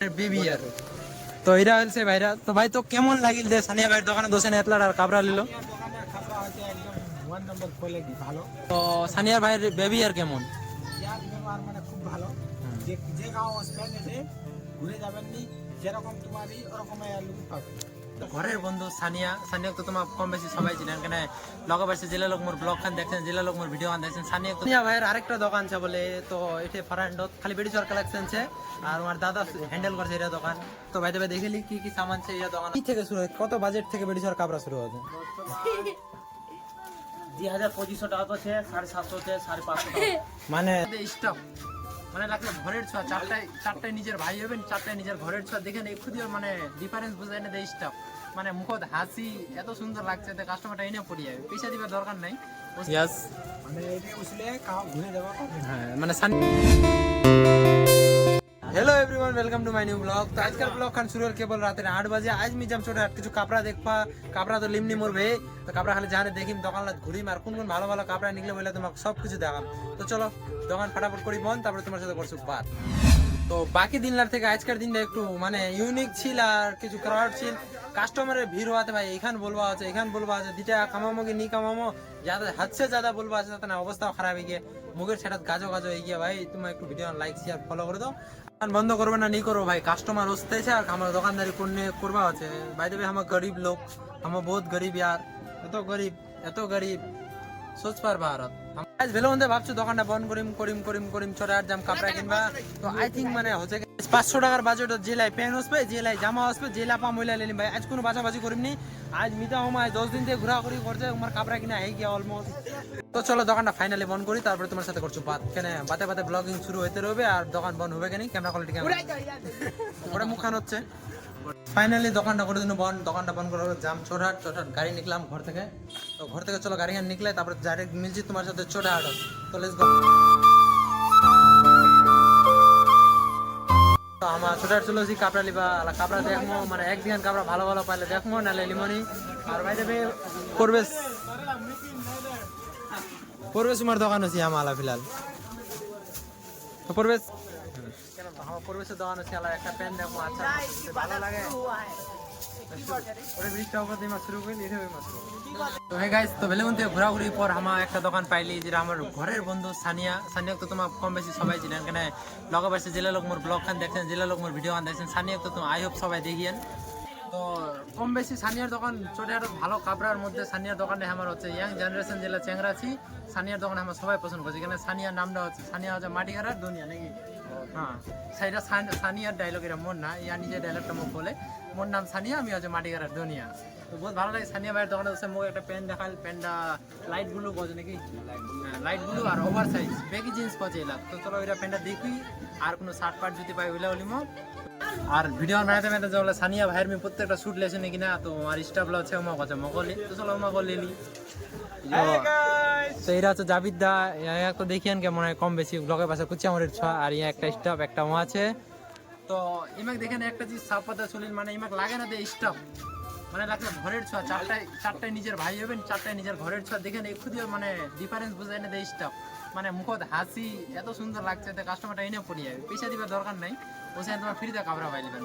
Baby আর তো এরা হচ্ছে ভাইরা তো ভাই তো কেমন লাগিল যে সানিয়া ভাইয়ের দোকানে দোষেন এতলার আর কাবরা নিল ভালো তো সানিয়া ভাইয়ের বেবি আর কেমন ইয়ার ব্যবহার মানে খুব ভালো যে যে গাঁও আসবেন এসে ঘুরে যাবেন নি যেরকম তোমারই ওরকম লুক পাবে ঘরের বন্ধু সানিয়া সানিয়া তো তোমার কম বেশি সবাই চিনেন কেন লগা বাড়ছে জেলা লোক মোর ব্লগ খান দেখছেন জেলা লোক মোর ভিডিও খান দেখছেন সানিয়া ভাইয়ের আরেকটা দোকান আছে বলে তো এতে ফরান্ডত খালি বেড়ি চর কালেকশন আছে আর আমার দাদা হ্যান্ডেল করছে এটা দোকান তো ভাই দেবে দেখেলি কি কি সামান আছে এটা দোকান কি থেকে শুরু হয় কত বাজেট থেকে বেড়ি চর কাবরা শুরু হবে 2500 টাকা তো আছে 750 আছে 550 মানে স্টক মানে লাগলে ঘরের ছোঁয়া চারটায় নিজের ভাই হবেন চারটায় নিজের ঘরের ছোঁয়া দেখেন এই খুদি মানে ডিফারেন্স বুঝায় না দেয় স্টক মানে মুখত হাসি এত সুন্দর লাগছে যে কাস্টমারটা এনে পড়ি যাবে পয়সা দিবার দরকার নাই ইয়াস মানে এটা উসলে কাও ঘুরে যাওয়া হ্যাঁ মানে hello everyone welcome to my new blog तो आज का ब्लॉग खान शुरू केवल रात 8 बजे आज मी जम छोटे কিছু কাপড়া দেখবা কাপড়া তো লিমনি মোর ভাই তো কাপড়া খালি জানে দেখিম দোকান লা ঘুরিম আর কোন কোন ভালো ভালো কাপড়া নিকলে বলে তোমাকে সব কিছু দেখাম তো চলো দোকান ফটাফট করি বন্ধ তারপরে তোমার সাথে করছো বাত তো বাকি দিনলার থেকে আজকের দিনটা একটু মানে ইউনিক ছিল আর কিছু ক্রাউড ছিল কাস্টমারের ভিড় হওয়াতে ভাই এখান বলবা আছে এখান বলবা আছে দুটা কামামো কি নি কামামো ज्यादा हद से ज्यादा বলবা আছে তাতে না অবস্থা খারাপ হয়ে গিয়ে মুখের সেটাত গাজো গাজো হয়ে গিয়ে ভাই তুমি একটু ভিডিও লাইক শেয়ার ফলো করে দাও বন্ধ করবে না নি করো ভাই কাস্টমাर আসতেছে আর আমার দোকানদারি করবা আছে ভাই দেবে हम गरीब लोग हम बहुत गरीब यार এত গরিব সোচ পার ভারত আজ ভেলো মধ্যে ভাবছো দোকানটা বন্ধ করিম চড়ে আর জাম কাপড়া কিনবা তো আই থিঙ্ক মানে হচ্ছে 500 টাকার বাজেট জেলায় প্যান্ট আসবে জেলায় জামা আসবে জেলা পা মহিলা লেলিম ভাই আজ কোনো বাজাবাজি করিমনি আজ মিতা হমায় 10 দিন থেকে ঘোরাঘুরি করছে আমার কাপড়া কিনা হয়ে গিয়া অলমোস্ট তো চলো দোকানটা ফাইনালি বন্ধ করি তারপরে তোমার সাথে করছো বাত কেন বাতে ব্লগিং শুরু হইতে রবে আর দোকান বন্ধ হবে কেন ক্যামেরা কোয়ালিটি কেমন ওটা মুখান হচ্ছে ফাইনালি দোকানটা করে দিন দোকানটা বন্ধ করে জাম ছোটহাট গাড়ি নিকলাম ঘর থেকে তো ঘর থেকে চলো গাড়ি নিকলে তারপরে ডাইরেক্ট মিলছি তোমার সাথে ছোটহাট তো লেটস গো তো আমার ছোটহাট চলো জি কাপড়া লিবা কাপড়া দেখমো মানে একদিন কাপড়া ভালো ভালো পাইলে দেখমো নালে লিমনি আর ভাই দেবে পরবেশ তোমার দোকান আছে আমালা ফিলহাল তো পরবেশ আমার পরিবেশের দোকান আছে আলাদা একটা প্যান্ট দেখো আচ্ছা ভালো লাগে ওরে বৃষ্টি হবে দিমা শুরু করি এটা হবে মাত্র তো হে গাইস তো বেলে মধ্যে ঘোরাঘুরি পর আমার একটা দোকান পাইলি যেটা আমার ঘরের বন্ধু সানিয়া তো তোমার কম বেশি সবাই চিনেন কেন লগা বাড়ছে জেলা লোক মোর ব্লগ খান দেখছেন জেলা লোক মোর ভিডিও খান দেখছেন সানিয়া তো তুমি আই হোপ সবাই দেখিয়েন তো কম বেশি সানিয়ার দোকান ছোটখাটো ভালো কাপড়ার মধ্যে সানিয়ার দোকানে আমার হচ্ছে ইয়াং জেনারেশন যেটা চেংরা আছি সানিয়ার দোকানে আমার সবাই পছন্দ করছে কেন সানিয়ার নামটা হচ্ছে সানিয়া হচ্ছে মাটি কাটার দুনিয়া নাকি হ্যাঁ সেইটা সানিয়ার ডায়লগ এটা মোর না ইয়া নিজের ডায়লগটা মুখ বলে মোর নাম সানিয়া আমি হচ্ছে মাটি কাটার দুনিয়া তো বহুত ভালো লাগে সানিয়া ভাইয়ের দোকানে হচ্ছে মুখ একটা প্যান্ট দেখাল প্যান্টটা লাইট ব্লু বোঝে নাকি লাইট ব্লু আর ওভার সাইজ বেগি জিন্স পাচ্ছে এলাক তো চলো ওইটা প্যান্টটা দেখি আর কোনো শার্ট পার্ট যদি পাই ওইলা হলিমো আর ভিডিও বানাতে যাবো সানিয়া ভাইয়ের আমি প্রত্যেকটা শুট লেছে নাকি না তো আমার স্টাফ আছে ওমা কাছে মগলি তো চলো ওমা গলি তো এরা হচ্ছে জাবিদ দা তো দেখিয়েন কেমন হয় কম বেশি ব্লগের পাশে কুচি আমার ছোঁয়া আর ইয়া একটা স্টাফ একটা ও আছে তো ইমাক দেখেন একটা জিনিস সাফ পাতা চলিল মানে ইমাক লাগে না যে স্টাফ মানে লাগলে ঘরের ছোঁয়া চারটায় নিজের ভাই হবেন চারটায় নিজের ঘরের ছোঁয়া দেখেন এই খুদি মানে ডিফারেন্স বুঝায় না যে স্টাফ মানে মুখত হাসি এত সুন্দর লাগছে যে কাস্টমারটা এনে পড়ি যাবে পয়সা দিবার দরকার নাই ওখানে তোমার ফ্রিতে কাপড়া পাই দিবেন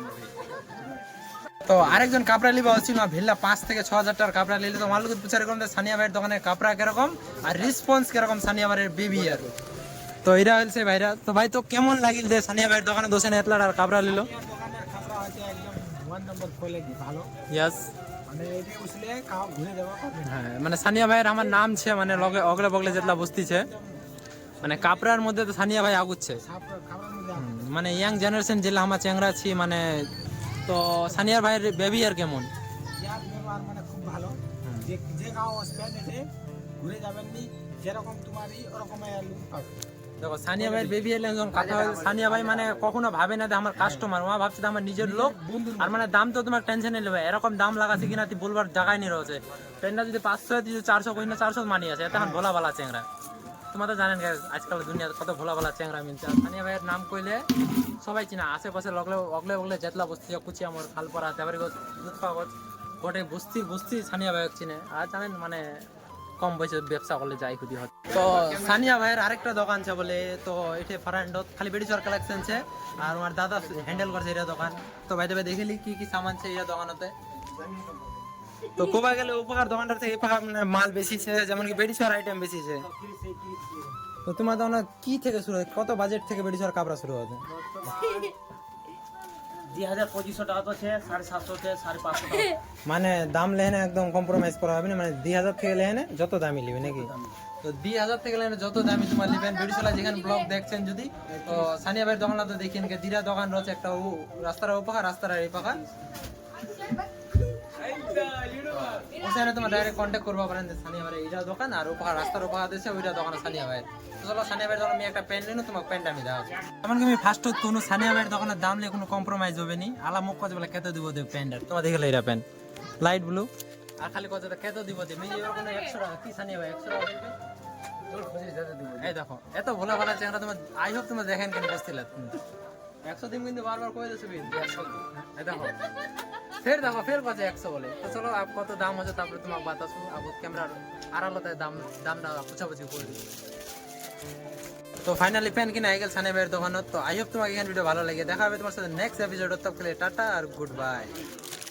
তো আরেকজন কাপড়া লিবা হচ্ছিল ভেল্লা 5 থেকে 6000 টাকার কাপড়া নিলে তো মালুক পুছার কোন সানিয়া ভাইয়ের দোকানে কাপড়া কিরকম আর রেসপন্স কিরকম সানিয়া ভাইয়ের বেবি আর তো এরা হইছে ভাইরা তো ভাই তো কেমন লাগিল যে সানিয়া ভাইয়ের দোকানে দোষেন এতলার আর কাপড়া নিল দোকানে কাপড়া আছে একদম 1 নম্বর কোয়ালিটি ভালো यस মানে এটা উসলে কাও ঘুরে যাওয়া হ্যাঁ মানে সানিয়া ভাইয়ের আমার নাম ছে মানে লগে অগলে বগলে যেতলা বস্তি ছে মানে কাপড়ার মধ্যে তো সানিয়া ভাই আগুচ্ছে খাবারের মধ্যে মানে ইয়াং জেনারেশন যেলা আমার চেংরা ছি মানে তো সানিয়ার ভাইয়ের বেবি আর কেমন ইয়ার ব্যবহার মানে খুব ভালো যে যে গাঁও আসবেন এসে ঘুরে যাবেন নি যেরকম তোমারই ওরকম লুক পাবে দেখো সানিয়া ভাইয়ের বেবি এলে যখন কথা হয় সানিয়া ভাই মানে কখনো ভাবে না যে আমার কাস্টমার ওয়া ভাবছে যে আমার নিজের লোক আর মানে দাম তো তোমার টেনশনে নেবে এরকম দাম লাগাছে কিনা তুই বলবার জায়গায় নি রয়েছে পেনটা যদি 500 দিয়ে 400 কই না 400 মানি আছে এখন ভোলা ভালা চেংরা তোমাদের জানেন আজকাল দুনিয়া কত ভোলা ভালা চেংরা মিলছে সানিয়া ভাইয়ের নাম কইলে সবাই চিনা আশেপাশে অগলে যেতলা বস্তি কুচি আমার খালপাড়া তারপরে দুধ পাগজ গোটে বস্তি সানিয়া ভাই চিনে আর জানেন মানে কম বয়সে ব্যবসা করলে যাই খুদি হয়। তো সানিয়া ভাইয়ের আরেকটা দোকান আছে বলে, তো এটা ফারান্ডত খালি বেডি চর কালেকশন আছে আর আমার দাদা হ্যান্ডেল করছে এটা দোকান। তো ভাই দেবে দেখিলি কি কি সামান আছে এটা দোকানতে। তো কোবা গেলে উপকার দোকানটার থেকে উপকার মানে মাল বেশিছে, যেমন কি বেডি চর আইটেম বেশিছে। তো তোমার দোকানে কি থেকে শুরু হয়, কত বাজেট থেকে বেডি চর কাপড়া শুরু হয়? 2500 টাকা তো আছে, 750 থেকে 550 টাকা। মানে দাম লেহেনে একদম কম্প্রোমাইজ করা হবে না, মানে 2000 থেকে লেহেনে যত দামি নিবে নাকি? তো 2000 থেকে লেহেনে যত দামি তোমার নেবেন। বেডিশলা যেখানে ব্লগ দেখছেন যদি, তো সানিয়া ভাইয়ের দোকান তো দেখেন কে দিরা দোকান রয়েছে, একটা রাস্তার ওপাকা রাস্তার এই পাকা, ওখানে তোমার ডাইরেক্ট কন্ট্যাক্ট করবো পারেন যে সানিয়া ভাইয়ের এইটা দোকান, আর ওপাকা রাস্তার ওপাকা দিয়েছে ওইটা দোকান সানিয়া ভাইয়ের। তো চলো সানিয়া ভাইয়ের দোকানে আমি একটা প্যান্ট নিনো, তোমাকে প্যান্ট আমি দেওয়া। এমনকি আমি ফার্স্ট কোনো সানিয়া ভাইয়ের দোকানের দাম নিয়ে কোনো কম্প্রোমাইজ হবে নি। আলা মুখ কথা বলে কেতে দিব দেব প্যান্ট, তোমার দেখলে এটা প্যান্ট লাইট ব্লু, আর খালি কথাটা কেতে দিব দেব মিলি এর কোনো 100 টাকা কি সানিয়া ভাই 100 টাকা দিবেন। এই দেখো এত ভোলা ভালা চেহারা তোমার, আই হোপ তোমার দেখেন কেন বসছিলে 100 দিন কিন্তু বারবার কই দিছো বিল 100। এই দেখো ফের কাছে 100 বলে। তো চলো আপ কত দাম হচ্ছে তারপরে তোমাকে বাতাসো, আপ ক্যামেরার আড়ালতে দামটা পুছাপুছি করে দিই। তো ফাইনালি প্যান কিনা হয়ে গেল সানিয়া ভাইয়ের দোকানত। তো আই হোপ তোমাকে এখানে ভিডিও ভালো লাগে, দেখা হবে তোমার সাথে নেক্সট এপিসোড। ততক্ষণে টাটা আর গুড বাই।